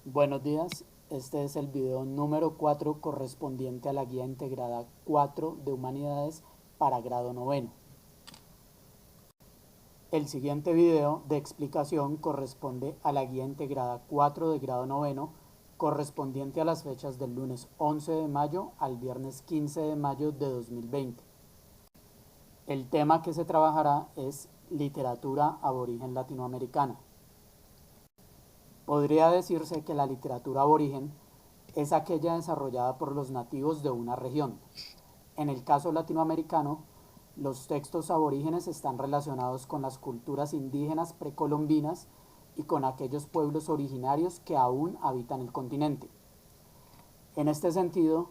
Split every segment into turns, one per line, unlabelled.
Buenos días, este es el video número 4 correspondiente a la guía integrada 4 de Humanidades para grado noveno. El siguiente video de explicación corresponde a la guía integrada 4 de grado noveno correspondiente a las fechas del lunes 11 de mayo al viernes 15 de mayo de 2020. El tema que se trabajará es literatura aborigen latinoamericana. Podría decirse que la literatura aborigen es aquella desarrollada por los nativos de una región. En el caso latinoamericano, los textos aborígenes están relacionados con las culturas indígenas precolombinas y con aquellos pueblos originarios que aún habitan el continente. En este sentido,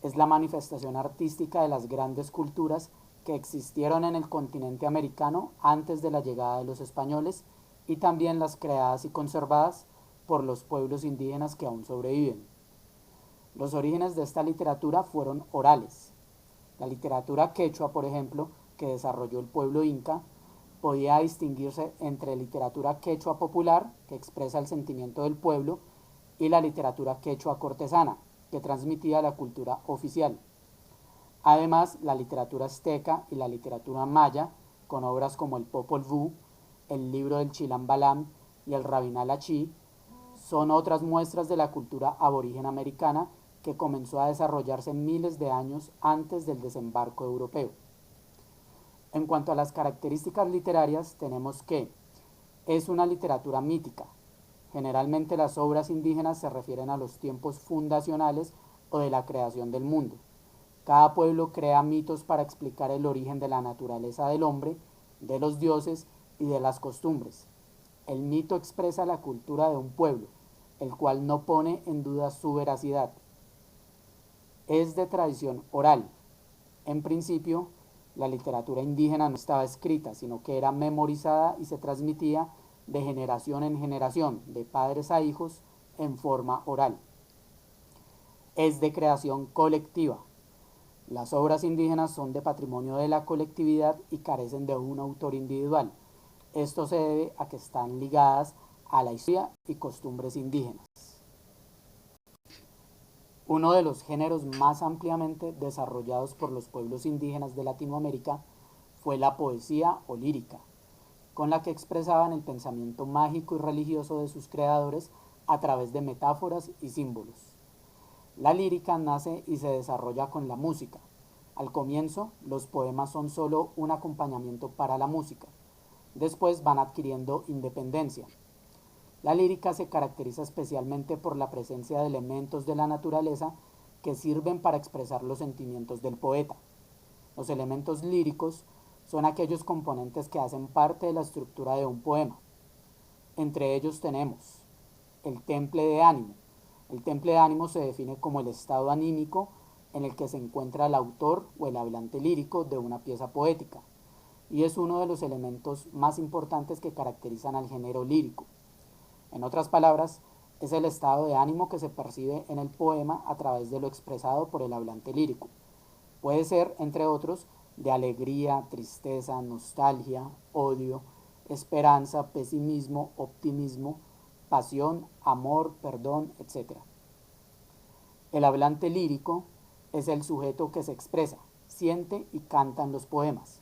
es la manifestación artística de las grandes culturas que existieron en el continente americano antes de la llegada de los españoles y también las creadas y conservadas por los pueblos indígenas que aún sobreviven. Los orígenes de esta literatura fueron orales. La literatura quechua, por ejemplo, que desarrolló el pueblo inca, podía distinguirse entre literatura quechua popular, que expresa el sentimiento del pueblo, y la literatura quechua cortesana, que transmitía la cultura oficial. Además, la literatura azteca y la literatura maya, con obras como el Popol Vuh, el libro del Chilam Balam y el Rabinal Achí, son otras muestras de la cultura aborigen americana que comenzó a desarrollarse miles de años antes del desembarco europeo. En cuanto a las características literarias, tenemos que es una literatura mítica. Generalmente las obras indígenas se refieren a los tiempos fundacionales o de la creación del mundo. Cada pueblo crea mitos para explicar el origen de la naturaleza del hombre, de los dioses y de las costumbres. El mito expresa la cultura de un pueblo, el cual no pone en duda su veracidad. Es de tradición oral. En principio, la literatura indígena no estaba escrita, sino que era memorizada y se transmitía de generación en generación, de padres a hijos, en forma oral. Es de creación colectiva. Las obras indígenas son de patrimonio de la colectividad y carecen de un autor individual. Esto se debe a que están ligadas a la historia y costumbres indígenas. Uno de los géneros más ampliamente desarrollados por los pueblos indígenas de Latinoamérica fue la poesía o lírica, con la que expresaban el pensamiento mágico y religioso de sus creadores a través de metáforas y símbolos. La lírica nace y se desarrolla con la música. Al comienzo, los poemas son solo un acompañamiento para la música. Después van adquiriendo independencia. La lírica se caracteriza especialmente por la presencia de elementos de la naturaleza que sirven para expresar los sentimientos del poeta. Los elementos líricos son aquellos componentes que hacen parte de la estructura de un poema. Entre ellos tenemos el temple de ánimo. El temple de ánimo se define como el estado anímico en el que se encuentra el autor o el hablante lírico de una pieza poética, y es uno de los elementos más importantes que caracterizan al género lírico. En otras palabras, es el estado de ánimo que se percibe en el poema a través de lo expresado por el hablante lírico. Puede ser, entre otros, de alegría, tristeza, nostalgia, odio, esperanza, pesimismo, optimismo, pasión, amor, perdón, etc. El hablante lírico es el sujeto que se expresa, siente y canta en los poemas.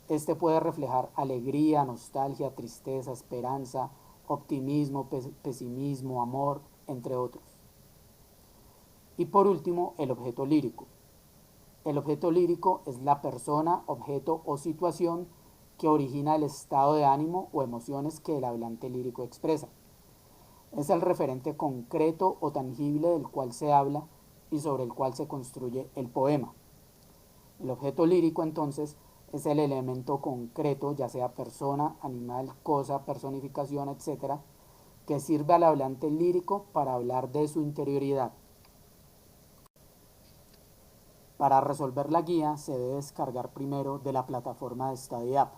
Este puede reflejar alegría, nostalgia, tristeza, esperanza, optimismo, pesimismo, amor, entre otros. Y por último, el objeto lírico. El objeto lírico es la persona, objeto o situación que origina el estado de ánimo o emociones que el hablante lírico expresa. Es el referente concreto o tangible del cual se habla y sobre el cual se construye el poema. El objeto lírico, entonces, es el elemento concreto, ya sea persona, animal, cosa, personificación, etc., que sirve al hablante lírico para hablar de su interioridad. Para resolver la guía se debe descargar primero de la plataforma de StudyApp.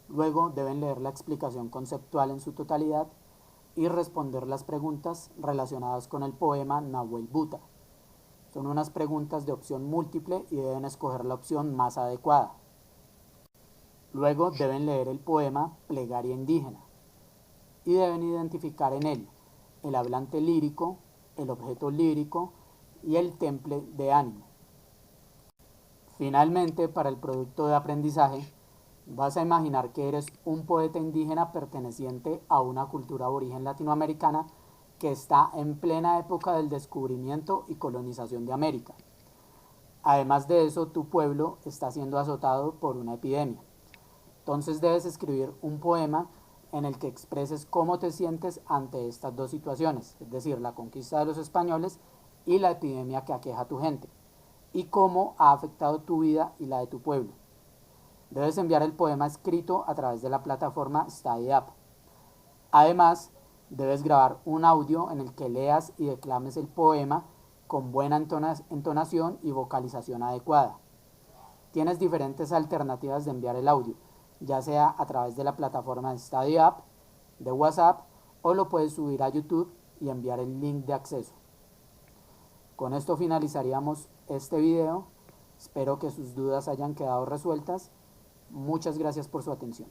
Luego deben leer la explicación conceptual en su totalidad y responder las preguntas relacionadas con el poema Nahuel Buta. Son unas preguntas de opción múltiple y deben escoger la opción más adecuada. Luego deben leer el poema Plegaria Indígena y deben identificar en él el hablante lírico, el objeto lírico y el temple de ánimo. Finalmente, para el producto de aprendizaje, vas a imaginar que eres un poeta indígena perteneciente a una cultura aborigen latinoamericana que está en plena época del descubrimiento y colonización de América. Además de eso, tu pueblo está siendo azotado por una epidemia. Entonces debes escribir un poema en el que expreses cómo te sientes ante estas dos situaciones, es decir, la conquista de los españoles y la epidemia que aqueja a tu gente, y cómo ha afectado tu vida y la de tu pueblo. Debes enviar el poema escrito a través de la plataforma StudyUp. Además, debes grabar un audio en el que leas y declames el poema con buena entonación y vocalización adecuada. Tienes diferentes alternativas de enviar el audio, ya sea a través de la plataforma de StudyUp, de WhatsApp, o lo puedes subir a YouTube y enviar el link de acceso. Con esto finalizaríamos este video. Espero que sus dudas hayan quedado resueltas. Muchas gracias por su atención.